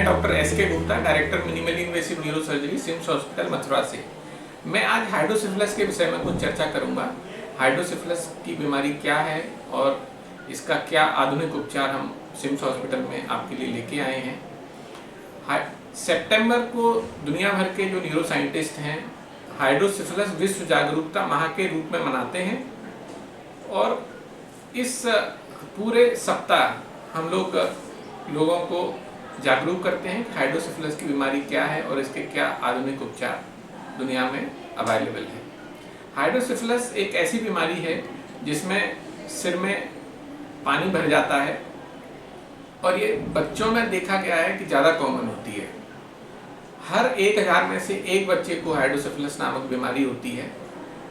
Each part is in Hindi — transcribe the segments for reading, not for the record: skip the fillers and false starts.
मैं doctor SK. Gupta, director minimally invasive neurosurgery, SIMS hospital Mathura से। मैं आज हाइड्रोसिफिलिस के विषय में कुछ चर्चा करूंगा। हाइड्रोसिफिलिस की बीमारी क्या है और इसका क्या आधुनिक उपचार हम सिम्स हॉस्पिटल में आपके लिए लेके आए हैं। सितंबर को दुनिया भर के जो न्यूरो साइंटिस्ट हैं हाइड्रोसिफिलिस विश्व जागरूकता माह के रूप में मनाते हैं और इस पूरे सप्ताह हम लोगों को जागरूक करते हैं कि हाइड्रोसिफिलिस की बीमारी क्या है और इसके क्या आधुनिक उपचार दुनिया में अवेलेबल है। हाइड्रोसिफिलिस एक ऐसी बीमारी है जिसमें सिर में पानी भर जाता है और ये बच्चों में देखा गया है कि ज़्यादा कॉमन होती है। हर 1000 में से एक बच्चे को हाइड्रोसिफिलिस नामक बीमारी होती है।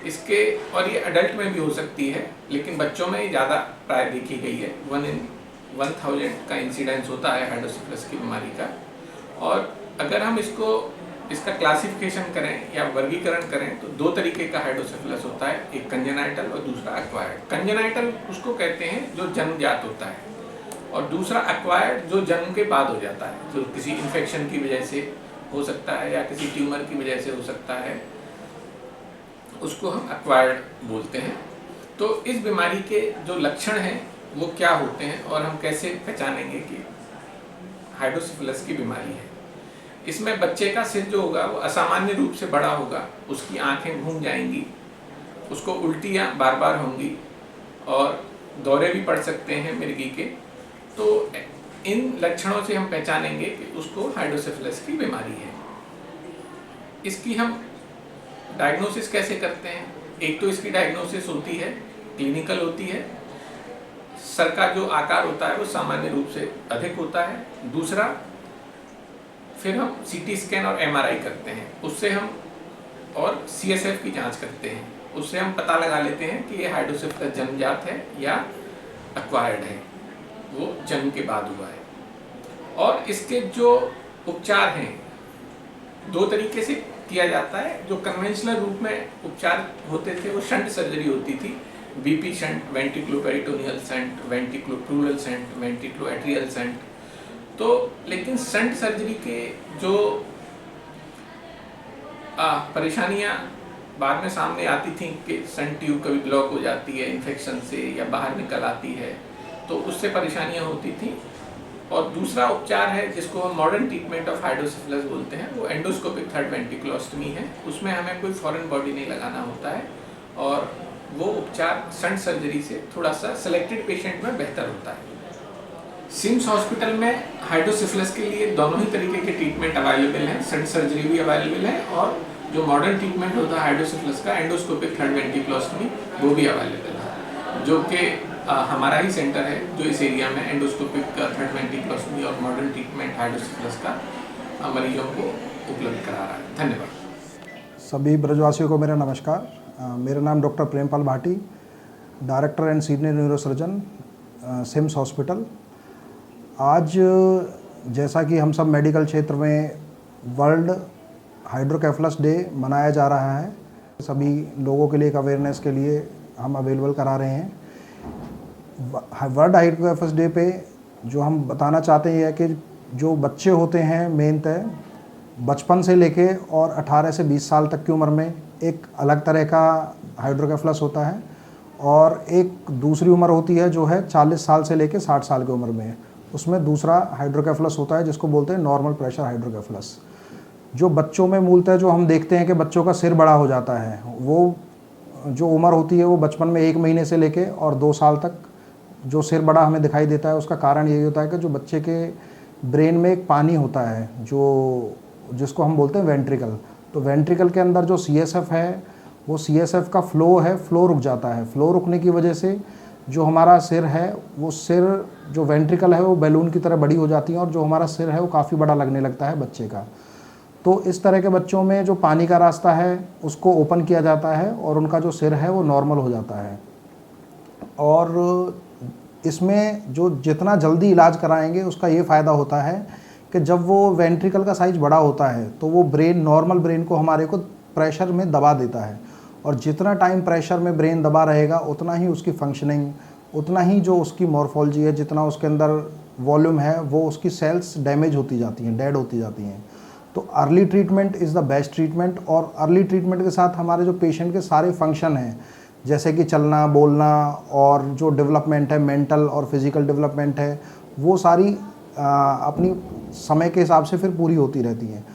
इसके और ये अडल्ट में भी हो सकती है, लेकिन बच्चों में ही ज़्यादा प्राय देखी गई है। 1 in 1000 का इंसिडेंस होता है हाइड्रोसिफिलिस की बीमारी का। और अगर हम इसका क्लासिफिकेशन करें या वर्गीकरण करें तो 2 तरीके का हाइड्रोसिफिलिस होता है, एक कंजेनाइटल और दूसरा एक्वायर्ड। कंजेनाइटल उसको कहते हैं जो जन्मजात होता है और दूसरा एक्वायर्ड जो जन्म के बाद हो जाता है, जो किसी इन्फेक्शन की वजह से हो सकता है या किसी ट्यूमर की वजह से हो सकता है, उसको हम एक्वायर्ड बोलते हैं। तो इस बीमारी के जो लक्षण हैं वो क्या होते हैं और हम कैसे पहचानेंगे कि हाइड्रोसिफिलिस की बीमारी है। इसमें बच्चे का सिर जो होगा वो असामान्य रूप से बड़ा होगा, उसकी आंखें घूम जाएंगी, उसको उल्टियाँ बार बार होंगी और दौरे भी पड़ सकते हैं मिर्गी के। तो इन लक्षणों से हम पहचानेंगे कि उसको हाइड्रोसिफिलिस की बीमारी है। इसकी हम डायग्नोसिस कैसे करते हैं? एक तो इसकी डायग्नोसिस होती है क्लिनिकल होती है, सर का जो आकार होता है वो सामान्य रूप से अधिक होता है। दूसरा, फिर हम सीटी स्कैन और एमआरआई करते हैं, उससे हम और सीएसएफ की जांच करते हैं, उससे हम पता लगा लेते हैं कि ये हाइड्रोसिफिलिस जन्मजात है या एक्वायर्ड है, वो जन्म के बाद हुआ है। और इसके जो उपचार हैं 2 तरीके से किया जाता है। जो कन्वेंशनल रूप में उपचार होते थे वो शंट सर्जरी होती थी, VP shunt, ventriculoperitoneal shunt, ventriculopleural shunt, ventriculoatrial shunt. तो लेकिन शंट सर्जरी के जो परेशानियां बाद में सामने आती थी कि शंट ट्यूब कभी ब्लॉक हो जाती है इन्फेक्शन से या बाहर निकल आती है, तो उससे परेशानियां होती थी। और दूसरा उपचार है जिसको हम मॉडर्न ट्रीटमेंट ऑफ हाइड्रोसिफिलिस बोलते हैं, वो एंडोस्कोपिक थर्ड वेंट्रिकुलोस्टमी है। उसमें हमें कोई फॉरेन बॉडी नहीं लगाना होता है और वो उपचार शंट सर्जरी से थोड़ा सा सिलेक्टेड पेशेंट में बेहतर होता है। सिम्स हॉस्पिटल में हाइड्रोसिफिलिस के लिए दोनों ही तरीके के ट्रीटमेंट अवेलेबल हैं, शंट सर्जरी भी अवेलेबल है और जो मॉडर्न ट्रीटमेंट होता है हाइड्रोसिफिलिस का एंडोस्कोपिक थर्ड वेंट्रिकुलोस्टमी वो भी अवेलेबल है, जो कि हमारा ही सेंटर है जो इस एरिया में एंडोस्कोपिक थर्ड वेंट्रिकुलोस्टमी और मॉडर्न ट्रीटमेंट हाइड्रोसिफिलिस का मरीजों को उपलब्ध करा रहा है। धन्यवाद। सभी ब्रजवासियों को मेरा नमस्कार। मेरा नाम doctor Prempal Bhati, director and senior neurosurgeon, SIMS hospital. आज जैसा कि हम सब मेडिकल क्षेत्र में वर्ल्ड हाइड्रोकेफलस डे मनाया जा रहा है, सभी लोगों के लिए एक अवेयरनेस के लिए हम अवेलेबल करा रहे हैं। वर्ल्ड हाइड्रोकेफलस डे पे जो हम बताना चाहते हैं कि जो बच्चे होते हैं मेनतः बचपन से लेके और 18 से 20 साल तक की उम्र में एक अलग तरह का हाइड्रोकेफलस होता है और एक दूसरी उम्र होती है जो है 40 साल से लेके 60 साल की उम्र में, उसमें दूसरा हाइड्रोकेफलस होता है जिसको बोलते हैं नॉर्मल प्रेशर हाइड्रोकेफलस। जो बच्चों में मूलतः जो हम देखते हैं कि बच्चों का सिर बड़ा हो जाता है, वो जो उम्र होती है वो बचपन में 1 महीने से लेके और 2 साल तक जो सिर बड़ा हमें दिखाई देता है, उसका कारण यही होता है कि जो बच्चे के ब्रेन में एक पानी होता है जिसको हम बोलते हैं वेंट्रिकल। तो वेंट्रिकल के अंदर जो सीएसएफ है वो सीएसएफ का फ्लो रुक जाता है। फ्लो रुकने की वजह से जो हमारा सिर है वो जो वेंट्रिकल है वो बैलून की तरह बड़ी हो जाती है और जो हमारा सिर है वो काफ़ी बड़ा लगने लगता है बच्चे का। तो इस तरह के बच्चों में जो पानी का रास्ता है उसको ओपन किया जाता है और उनका जो सिर है वो नॉर्मल हो जाता है। और इसमें जो जितना जल्दी इलाज कराएंगे उसका ये फ़ायदा होता है कि जब वो वेंट्रिकल का साइज़ बड़ा होता है तो वो नॉर्मल ब्रेन को हमारे को प्रेशर में दबा देता है और जितना टाइम प्रेशर में ब्रेन दबा रहेगा उतना ही उसकी फंक्शनिंग, उतना ही जो उसकी मॉर्फोलॉजी है, जितना उसके अंदर वॉल्यूम है वो उसकी सेल्स डैमेज होती जाती हैं, डेड होती जाती हैं। तो early treatment is the best treatment. और अर्ली ट्रीटमेंट के साथ हमारे जो पेशेंट के सारे फंक्शन हैं, जैसे कि चलना, बोलना और जो डेवलपमेंट है, मेंटल और फिज़िकल डेवलपमेंट है, वो सारी अपनी समय के हिसाब से फिर पूरी होती रहती हैं।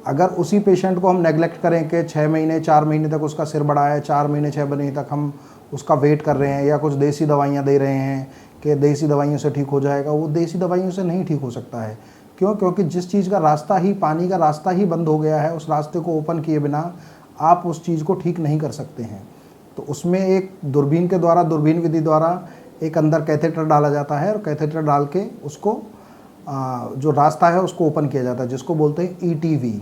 अगर उसी पेशेंट को हम नेगलेक्ट करें कि 6 महीने 4 महीने तक उसका सिर बड़ा है, 4 महीने 6 महीने तक हम उसका वेट कर रहे हैं या कुछ देसी दवाइयाँ दे रहे हैं कि देसी दवाइयों से ठीक हो जाएगा, वो देसी दवाइयों से नहीं ठीक हो सकता है। क्यों? क्योंकि जिस चीज़ का रास्ता ही, पानी का रास्ता ही बंद हो गया है, उस रास्ते को ओपन किए बिना आप उस चीज़ को ठीक नहीं कर सकते हैं। तो उसमें एक दूरबीन के द्वारा, दूरबीन विधि द्वारा एक अंदर कैथेटर डाला जाता है और कैथेटर डाल के उसको जो रास्ता है उसको ओपन किया जाता है, जिसको बोलते हैं ईटीवी।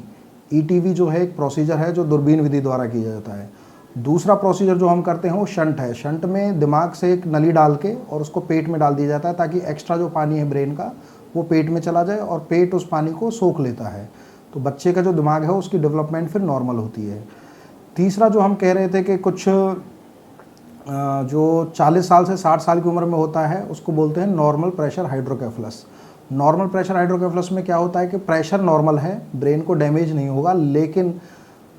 ईटीवी जो है एक प्रोसीजर है जो दूरबीन विधि द्वारा किया जाता है। दूसरा प्रोसीजर जो हम करते हैं वो शंट है। शंट में दिमाग से एक नली डाल के और उसको पेट में डाल दिया जाता है ताकि एक्स्ट्रा जो पानी है ब्रेन का वो पेट में चला जाए और पेट उस पानी को सोख लेता है। तो बच्चे का जो दिमाग है उसकी डेवलपमेंट फिर नॉर्मल होती है। तीसरा जो हम कह रहे थे कि कुछ जो 40 साल से 60 साल की उम्र में होता है उसको बोलते हैं नॉर्मल प्रेशर हाइड्रोकेफलस। नॉर्मल प्रेशर हाइड्रोकेफलस में क्या होता है कि प्रेशर नॉर्मल है, ब्रेन को डैमेज नहीं होगा, लेकिन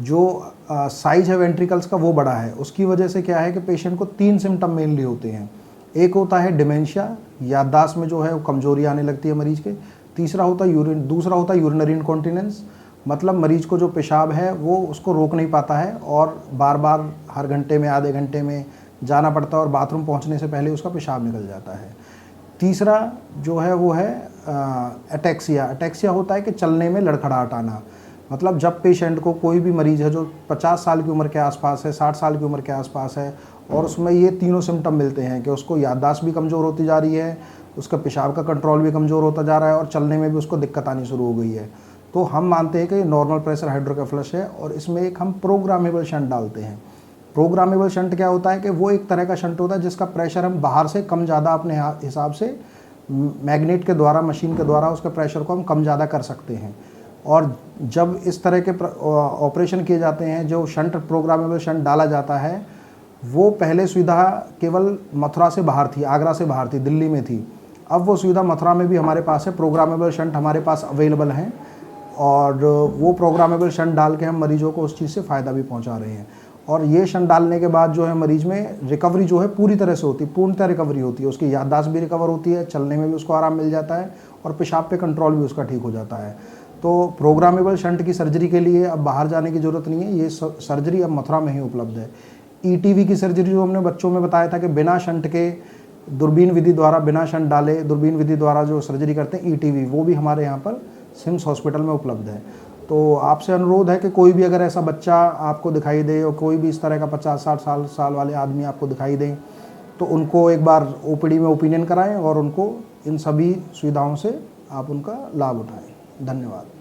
जो साइज है वेंट्रिकल्स का वो बड़ा है। उसकी वजह से क्या है कि पेशेंट को 3 सिम्टम मेनली होते हैं। एक होता है डिमेंशिया, याददाश्त में जो है वो कमजोरी आने लगती है मरीज के। तीसरा होता है दूसरा होता है यूरिनरी इनकॉन्टिनेंस, मतलब मरीज को जो पेशाब है वो उसको रोक नहीं पाता है और बार बार हर घंटे में, आधे घंटे में जाना पड़ता है और बाथरूम पहुंचने से पहले उसका पेशाब निकल जाता है। तीसरा जो है वो है एटेक्सिया। एटेक्सिया होता है कि चलने में लड़खड़ाहट आना, मतलब जब पेशेंट को, कोई भी मरीज़ है जो 50 साल की उम्र के आसपास है, 60 साल की उम्र के आसपास है और उसमें ये तीनों सिम्टम मिलते हैं कि उसको याददाश्त भी कमज़ोर होती जा रही है, उसका पेशाब का कंट्रोल भी कमज़ोर होता जा रहा है और चलने में भी उसको दिक्कत आनी शुरू हो गई है, तो हम मानते हैं कि ये नॉर्मल प्रेशर हाइड्रोकेफलस है। और इसमें एक हम प्रोग्रामेबल शंट डालते हैं। प्रोग्रामेबल शंट क्या होता है कि वो एक तरह का शंट होता है जिसका प्रेशर हम बाहर से कम ज़्यादा अपने हिसाब से मैग्नेट के द्वारा, मशीन के द्वारा उसके प्रेशर को हम कम ज़्यादा कर सकते हैं। और जब इस तरह के ऑपरेशन किए जाते हैं, जो शंट, प्रोग्रामेबल शंट डाला जाता है, वो पहले सुविधा केवल मथुरा से बाहर थी, आगरा से बाहर थी, दिल्ली में थी। अब वो सुविधा मथुरा में भी हमारे पास है, प्रोग्रामेबल शंट हमारे पास अवेलेबल हैं और वो प्रोग्रामेबल शंट डाल के हम मरीजों को उस चीज़ से फ़ायदा भी पहुंचा रहे हैं। और ये शंट डालने के बाद जो है मरीज में रिकवरी जो है पूरी तरह से होती है, पूर्णतः रिकवरी होती है। उसकी याददाश्त भी रिकवर होती है, चलने में भी उसको आराम मिल जाता है और पेशाब पे कंट्रोल भी उसका ठीक हो जाता है। तो प्रोग्रामेबल शंट की सर्जरी के लिए अब बाहर जाने की ज़रूरत नहीं है, ये सर्जरी अब मथुरा में ही उपलब्ध है। ईटीवी की सर्जरी जो हमने बच्चों में बताया था कि बिना शंट के, दूरबीन विधि द्वारा, बिना शंट डाले दूरबीन विधि द्वारा जो सर्जरी करते हैं ईटीवी, वो भी हमारे यहाँ पर सिम्स हॉस्पिटल में उपलब्ध है। तो आपसे अनुरोध है कि कोई भी अगर ऐसा बच्चा आपको दिखाई दे और कोई भी इस तरह का 50-60 साल वाले आदमी आपको दिखाई दें तो उनको एक बार ओपीडी में ओपिनियन कराएं और उनको इन सभी सुविधाओं से आप उनका लाभ उठाएं। धन्यवाद।